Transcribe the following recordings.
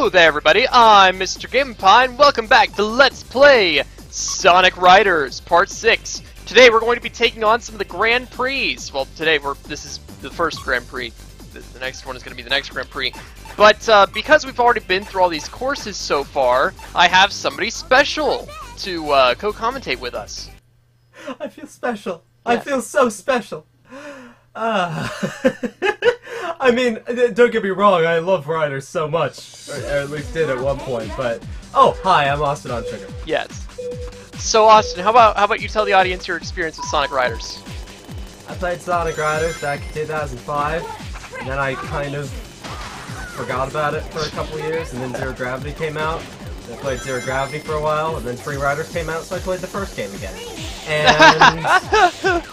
Hello there everybody, I'm Mr. GamePie, and welcome back to Let's Play Sonic Riders Part 6. Today we're going to be taking on some of the Grand Prix. Well, today this is the first Grand Prix. The next one is going to be the next Grand Prix. But because we've already been through all these courses so far, I have somebody special to co-commentate with us. I feel special. Yeah. I feel so special. I mean, don't get me wrong, I love Riders so much. Or at least did at one point, but... Oh, hi, I'm Austin on Trigger. Yes. So Austin, how about you tell the audience your experience with Sonic Riders? I played Sonic Riders back in 2005, and then I kind of forgot about it for a couple of years, and then Zero Gravity came out. I played Zero Gravity for a while, and then Free Riders came out, so I played the first game again. And...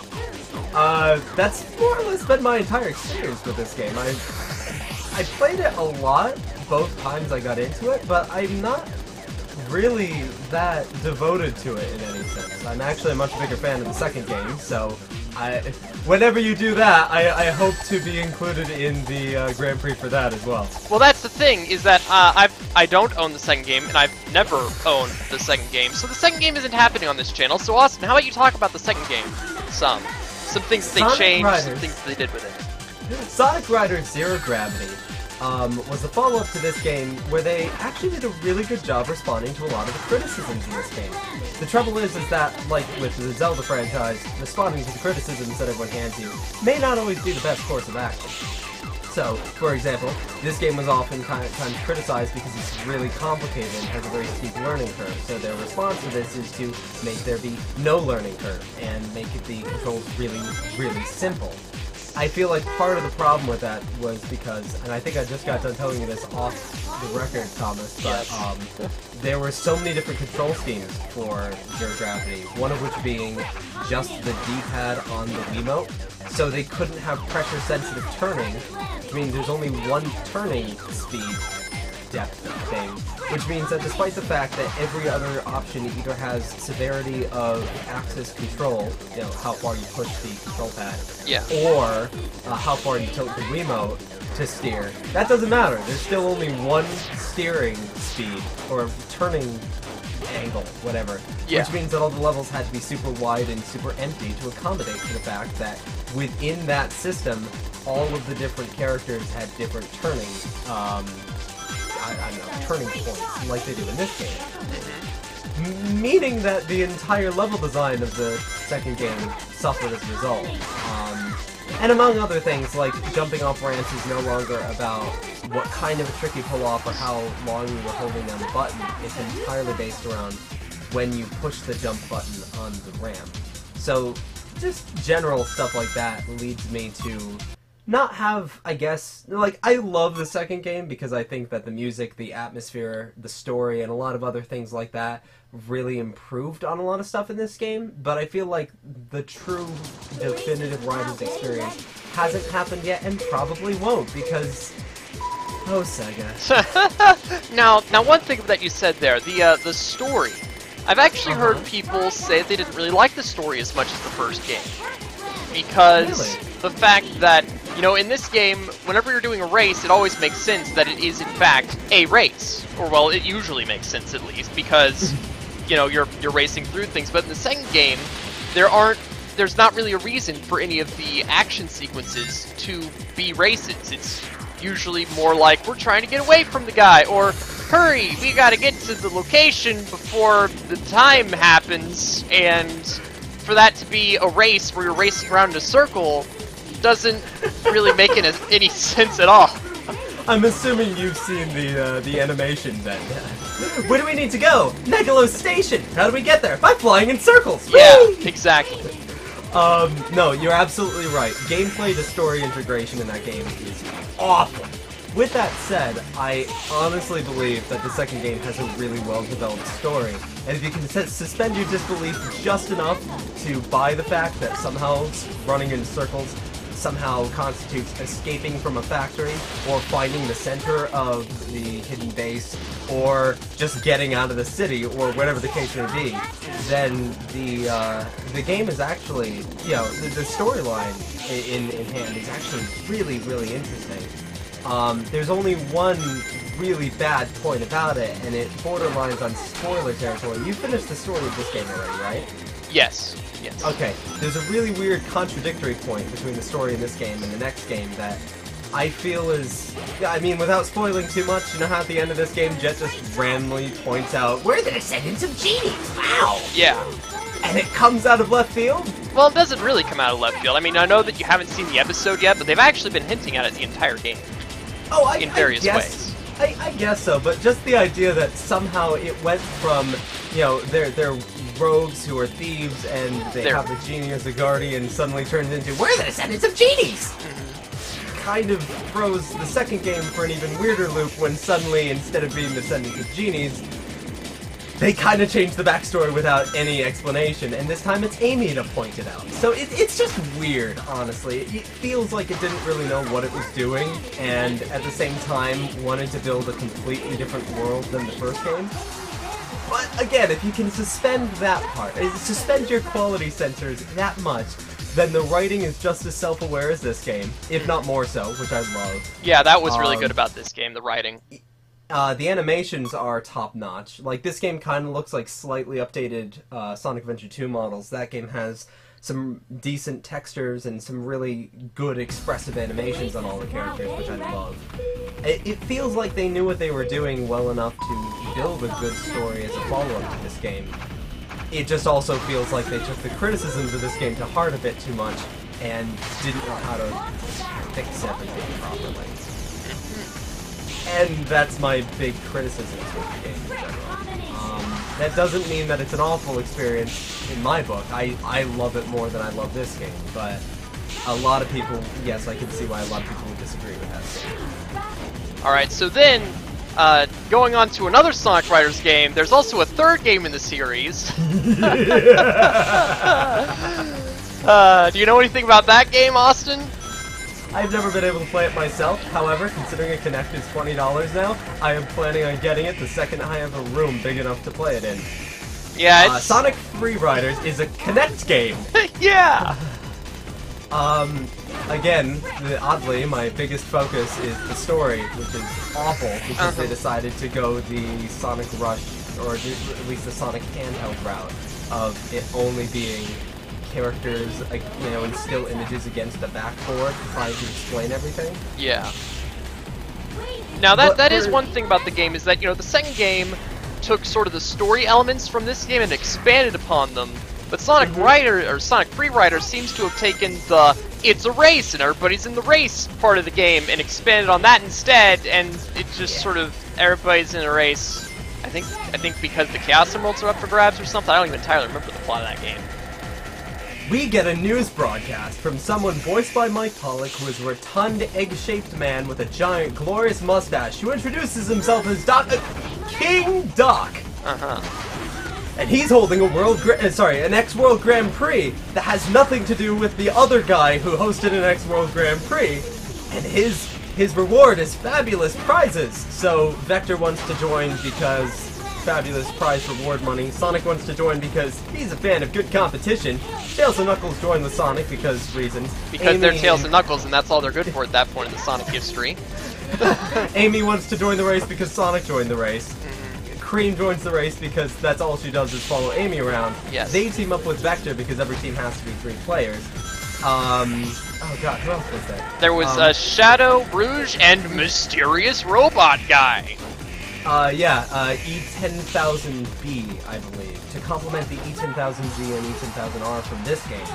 that's more or less been my entire experience with this game. I played it a lot, both times I got into it, but I'm not really that devoted to it in any sense. I'm actually a much bigger fan of the second game, so whenever you do that, I hope to be included in the Grand Prix for that as well. Well, that's the thing, is that I don't own the second game, and I've never owned the second game, so the second game isn't happening on this channel. So Austin, how about you talk about the second game? Some things that they changed, some things that they did with it. Sonic Riders Zero Gravity was the follow-up to this game where they actually did a really good job responding to a lot of the criticisms in this game. The trouble is that, like with the Zelda franchise, responding to the criticisms that everyone hands you may not always be the best course of action. So, for example, this game was often kind of criticized because it's really complicated and has a very steep learning curve. So their response to this is to make there be no learning curve and make the controls really, really simple. I feel like part of the problem with that was because, and I think I just got done telling you this off the record, Thomas, but there were so many different control schemes for Zero Gravity, one of which being just the D-pad on the Wiimote, so they couldn't have pressure-sensitive turning, which means there's only one turning speed depth thing, which means that despite the fact that every other option either has severity of axis control, you know, how far you push the control pad, or how far you tilt the Wiimote to steer, that doesn't matter. There's still only one steering speed, or turning angle, whatever, which means that all the levels had to be super wide and super empty to accommodate for the fact that within that system, all of the different characters had different turning, I don't know, turning points, like they do in this game. Meaning that the entire level design of the second game suffered as a result. And among other things, like jumping off ramps is no longer about what kind of a trick you pull off or how long you were holding down the button. It's entirely based around when you push the jump button on the ramp. So just general stuff like that leads me to not have, I guess, like, I love the second game because I think that the music, the atmosphere, the story, and a lot of other things like that really improved on a lot of stuff in this game, but I feel like the true definitive Riders experience hasn't happened yet and probably won't because... Oh, Sega. Now one thing that you said there, the story. I've actually heard people say they didn't really like the story as much as the first game. Because the fact that, you know, in this game, whenever you're doing a race, it always makes sense that it is, in fact, a race. Or, well, it usually makes sense, at least, because, you know, you're racing through things. But in the second game, there's not really a reason for any of the action sequences to be races. It's usually more like, we're trying to get away from the guy, or, hurry, we gotta get to the location before the time happens, and for that to be a race where you're racing around in a circle doesn't really make any sense at all. I'm assuming you've seen the animation then. Where do we need to go? Megalo Station! How do we get there? By flying in circles! Yeah, exactly. No, you're absolutely right. Gameplay to story integration in that game is awful. With that said, I honestly believe that the second game has a really well-developed story, and if you can suspend your disbelief just enough to buy the fact that somehow running in circles somehow constitutes escaping from a factory, or finding the center of the hidden base, or just getting out of the city, or whatever the case may be, then the game is actually, you know, the storyline in hand is actually really, really interesting. There's only one really bad point about it, and it borderlines on spoiler territory. You finished the story of this game already, right? Yes. Yes. Okay, there's a really weird contradictory point between the story in this game and the next game that I feel is... I mean, without spoiling too much, you know how at the end of this game, Jet just randomly points out, "We're the descendants of genies! Wow!" Yeah. And it comes out of left field? Well, it doesn't really come out of left field. I mean, I know that you haven't seen the episode yet, but they've actually been hinting at it the entire game. Oh, in various ways. ways. I guess so, but just the idea that somehow it went from, you know, they're rogues who are thieves and they have the genie as a guardian suddenly turns into, "We're the descendants of genies!" Kind of throws the second game for an even weirder loop when suddenly, instead of being descendants of genies, they kind of change the backstory without any explanation, and this time it's Amy to point it out. So it's just weird, honestly. It feels like it didn't really know what it was doing, and at the same time wanted to build a completely different world than the first game. But again, if you can suspend that part, suspend your quality sensors that much, then the writing is just as self-aware as this game, if not more so, which I love. Yeah, that was really good about this game, the writing. The animations are top-notch. Like, this game kind of looks like slightly updated Sonic Adventure 2 models. That game has some decent textures and some really good expressive animations on all the characters, which I love. It feels like they knew what they were doing well enough to build a good story as a follow-up to this game. It just also feels like they took the criticisms of this game to heart a bit too much and didn't know how to fix everything properly. And that's my big criticism with the game in general. That doesn't mean that it's an awful experience in my book. I love it more than I love this game, but a lot of people, yes, I can see why a lot of people would disagree with that statement. Alright, so then, going on to another Sonic Riders game, there's also a third game in the series. Do you know anything about that game, Austin? I've never been able to play it myself. However, considering a Kinect is $20 now, I am planning on getting it the second I have a room big enough to play it in. Yeah, it's... Sonic Free Riders is a Kinect game! Yeah! Again, oddly, my biggest focus is the story, which is awful because they decided to go the Sonic Rush, or at least the Sonic handheld route, of it only being characters, like, you know, and still images against a backboard, trying to explain everything. Yeah. Now that is one thing about the game, is that, you know, the second game took sort of the story elements from this game and expanded upon them. But Sonic Sonic Free Rider seems to have taken the "it's a race and everybody's in the race" part of the game and expanded on that instead, and it just sort of everybody's in a race. I think because the Chaos Emeralds are up for grabs or something. I don't even entirely remember the plot of that game. We get a news broadcast from someone voiced by Mike Pollock, who is a rotund, egg-shaped man with a giant, glorious mustache, who introduces himself as King Doc. And he's holding a an Ex World Grand Prix that has nothing to do with the other guy who hosted an Ex World Grand Prix, and his reward is fabulous prizes. So Vector wants to join because fabulous prize reward money. Sonic wants to join because he's a fan of good competition. Tails and Knuckles join with Sonic because reasons. Because they're Tails and Knuckles, and that's all they're good for at that point in the Sonic history. Amy wants to join the race because Sonic joined the race. Cream joins the race because that's all she does is follow Amy around. Yes. They team up with Vector because every team has to be 3 players. Oh god, who else was there? There was Shadow, Rouge, and Mysterious Robot Guy. E10000B, I believe, to complement the E10000Z and E10000R from this game.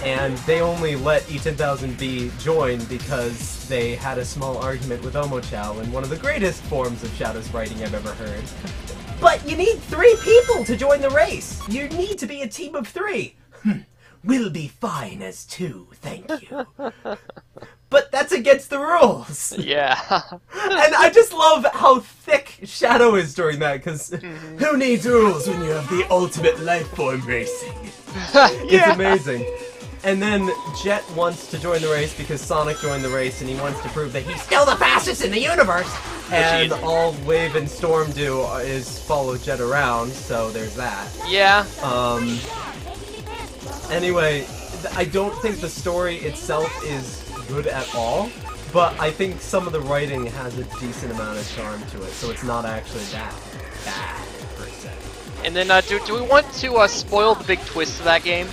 And they only let E10000B join because they had a small argument with Omochao in one of the greatest forms of Shadow's writing I've ever heard. But you need 3 people to join the race! You need to be a team of 3! We'll be fine as 2, thank you. But that's against the rules! Yeah. And I just love how thick Shadow is during that, because who needs rules when you have the ultimate life form racing? It's amazing. And then Jet wants to join the race because Sonic joined the race, and he wants to prove that he's still the fastest in the universe! And all Wave and Storm do is follow Jet around, so there's that. Yeah. Anyway, I don't think the story itself is good at all, but I think some of the writing has a decent amount of charm to it, so it's not actually that bad, per se. And then, do we want to spoil the big twist of that game?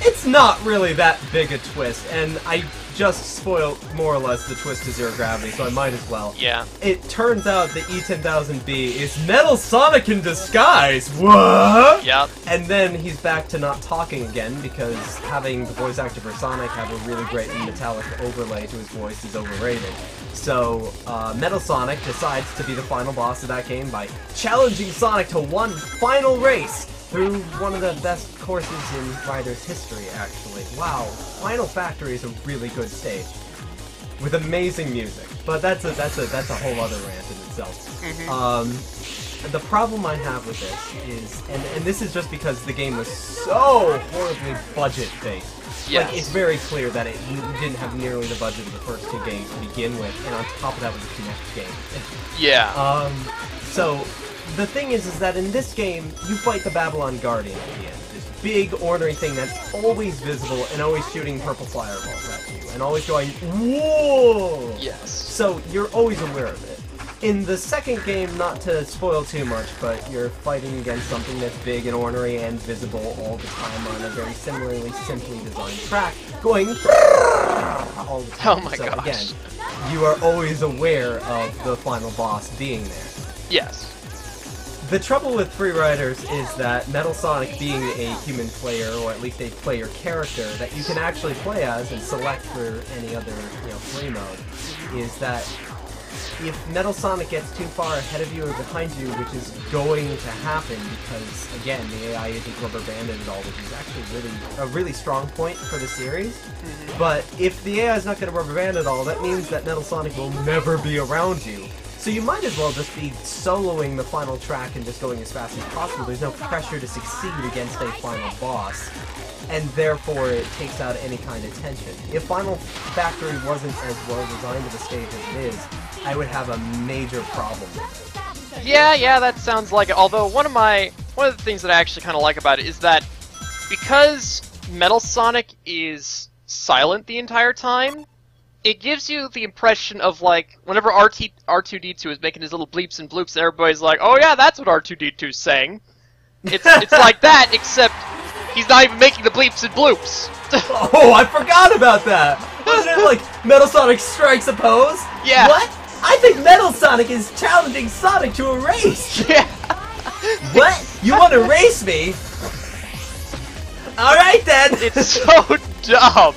It's not really that big a twist, and I just spoiled more or less the twist to Zero Gravity, so I might as well. Yeah. It turns out the E10000B is Metal Sonic in disguise! What? Yep. And then he's back to not talking again, because having the voice actor for Sonic have a really great metallic overlay to his voice is overrated. So, Metal Sonic decides to be the final boss of that game by challenging Sonic to one final race through one of the best courses in Riders history, actually. Wow, Final Factory is a really good stage with amazing music, but that's a whole other rant in itself. The problem I have with this is, and this is just because the game was so horribly budget-based. Yes. Like, it's very clear that it didn't have nearly the budget of the first two games to begin with, and on top of that was a Kinect game. Yeah. So, the thing is that in this game, you fight the Babylon Guardian at the end. This big, ornery thing that's always visible and always shooting purple fireballs at you, and always going, whoa! Yes. So, you're always aware of it. In the second game, not to spoil too much, but you're fighting against something that's big and ornery and visible all the time on a very similarly simply designed track, going all the time. Oh my so gosh. Again, you are always aware of the final boss being there. Yes. The trouble with Free Riders is that Metal Sonic being a human player, or at least a player character that you can actually play as and select for any other, free mode, is that if Metal Sonic gets too far ahead of you or behind you, which is going to happen because, again, the AI isn't rubber banded at all, which is actually a really strong point for the series. But if the AI is not going to rubber band at all, that means that Metal Sonic will never be around you. So you might as well just be soloing the final track and just going as fast as possible. There's no pressure to succeed against a final boss, and therefore it takes out any kind of tension. If Final Factory wasn't as well designed of a stage as it is, I would have a major problem with it. Yeah, that sounds like it. Although one of the things that I actually kind of like about it is that because Metal Sonic is silent the entire time, it gives you the impression of, like, whenever R2-D2 is making his little bleeps and bloops, everybody's like, oh yeah, that's what R2-D2's saying. It's like that, except he's not even making the bleeps and bloops. Oh, I forgot about that! Wasn't it like Metal Sonic strikes a pose? Yeah. What? I think Metal Sonic is challenging Sonic to a race! Yeah. What? You want to race me? Alright then! It's so dumb.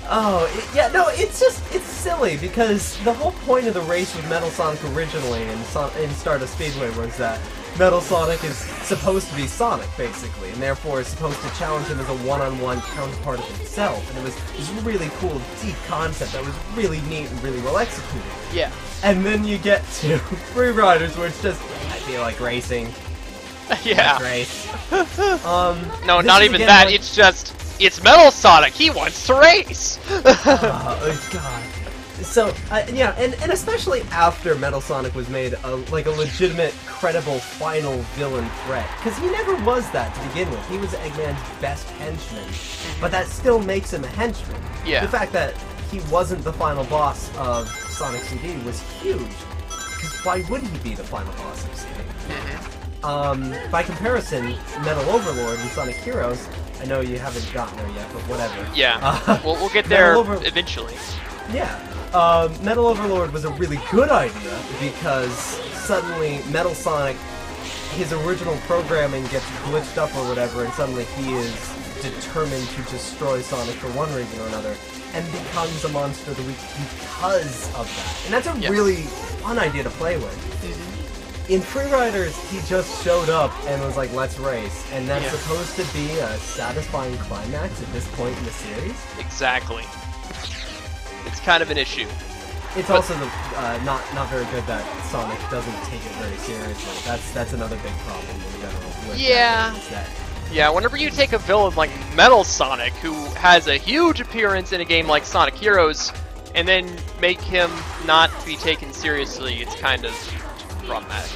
Oh, it's silly, because the whole point of the race with Metal Sonic originally in Stardust Speedway was that Metal Sonic is supposed to be Sonic, basically, and therefore is supposed to challenge him as a one-on-one counterpart of himself, and it was this really cool, deep concept that was really neat and really well executed. Yeah. And then you get to Free Riders, where it's just, I feel like racing. Yeah. Let's race. No, this not is even again that, like- it's just, it's Metal Sonic, he wants to race! Oh, God. So, yeah, and especially after Metal Sonic was made a legitimate, credible, final villain threat. Because he never was that to begin with. He was Eggman's best henchman. But that still makes him a henchman. Yeah. The fact that he wasn't the final boss of Sonic CD was huge. Because why would he be the final boss of CD? By comparison, Metal Overlord and Sonic Heroes, I know you haven't gotten there yet, but whatever. Yeah, we'll get there eventually. Yeah. Metal Overlord was a really good idea because suddenly Metal Sonic, his original programming gets glitched up or whatever, and suddenly he is determined to destroy Sonic for one reason or another, and becomes a monster of the week because of that. And that's a really fun idea to play with. In Free Riders, he just showed up and was like, let's race, and that's supposed to be a satisfying climax at this point in the series? Exactly. It's kind of an issue. It's also not very good that Sonic doesn't take it very seriously. That's another big problem in general. With that. Yeah, whenever you take a villain like Metal Sonic, who has a huge appearance in a game like Sonic Heroes, and then make him not be taken seriously, it's kind of problematic.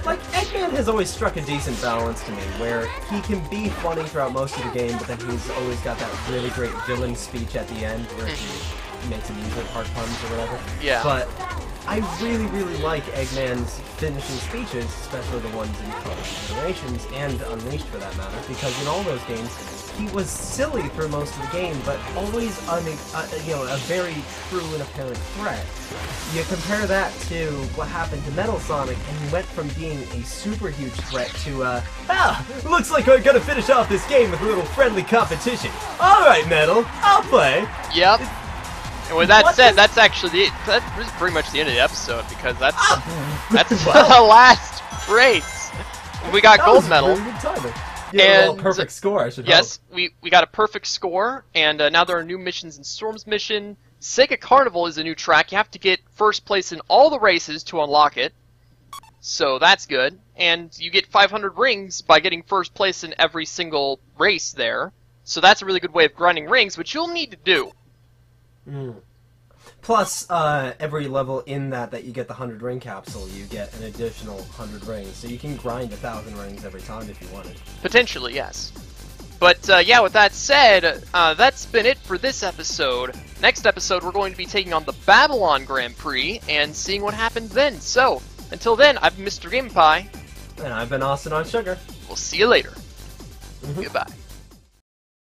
Like, Eggman has always struck a decent balance to me, where he can be funny throughout most of the game, but then he's always got that really great villain speech at the end, where he makes amusement park puns or whatever. Yeah. But I really, really like Eggman's finishing speeches, especially the ones in Colors Generations, and Unleashed for that matter, because in all those games, he was silly for most of the game, but always a very true and apparent threat. You compare that to what happened to Metal Sonic, and he went from being a super huge threat to, looks like we're gonna finish off this game with a little friendly competition. Alright, Metal, I'll play. Yep. And with that said, that's actually that was pretty much the end of the episode, because that's the last race. We got gold medal. Really good timing. Yeah, And perfect score, I should Yes, we got a perfect score, and now there are new missions in Storm's mission. Sega Carnival is a new track. You have to get first place in all the races to unlock it. So that's good. And you get 500 rings by getting first place in every single race there. So that's a really good way of grinding rings, which you'll need to do. Plus, every level in that you get the 100 ring capsule, you get an additional 100 rings. So you can grind 1,000 rings every time if you wanted. Potentially, yes. But, yeah, with that said, that's been it for this episode. Next episode, we're going to be taking on the Babylon Grand Prix and seeing what happens then. So, until then, I've been Mr. Game Pie. And I've been Austin on Sugar. We'll see you later. Goodbye.